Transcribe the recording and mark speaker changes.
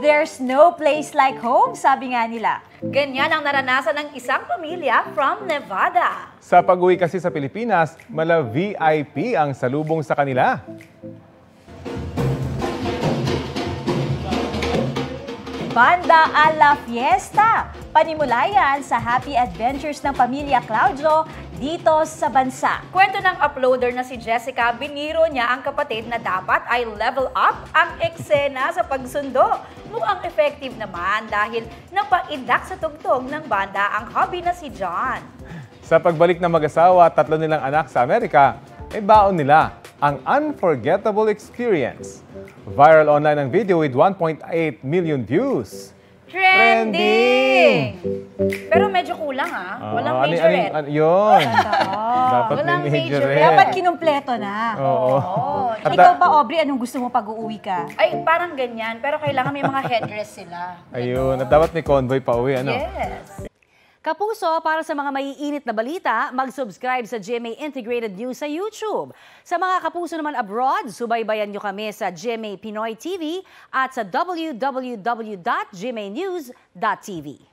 Speaker 1: There's no place like home, sabi nga nila.
Speaker 2: Ganyan ang naranasan ng isang pamilya from Nevada.
Speaker 3: Sa pag-uwi kasi sa Pilipinas, mala VIP ang salubong sa kanila.
Speaker 1: Banda a la Fiesta. Panimulayan sa Happy Adventures ng Pamilya Claudio dito sa bansa.
Speaker 2: Kwento ng uploader na si Jessica, biniro niya ang kapatid na dapat ay level up ang eksena sa pagsundo. Mukhang effective naman dahil napaidak sa tugtog ng banda ang hobby na si John.
Speaker 3: Sa pagbalik ng mag-asawa at 3 nilang anak sa Amerika, ay baon nila ang unforgettable experience. Viral online ang video with 1.8 million views.
Speaker 2: Trending! Pero medyo kulang Walang majorette.
Speaker 3: Yun. Dapat
Speaker 2: Walang
Speaker 3: may majorette.
Speaker 2: majorette.
Speaker 1: Dapat kinumpleto na.
Speaker 3: Oo.
Speaker 1: Ikaw ba, Aubrey, anong gusto mo pag uuwi ka?
Speaker 2: Ay, parang ganyan. Pero kailangan may mga headdress sila.
Speaker 3: Ayun. At dapat may convoy pa uwi. Ano?
Speaker 2: Yes.
Speaker 4: Kapuso, para sa mga maiinit na balita, mag-subscribe sa GMA Integrated News sa YouTube. Sa mga kapuso naman abroad, subaybayan nyo kami sa GMA Pinoy TV at sa www.gmanews.tv.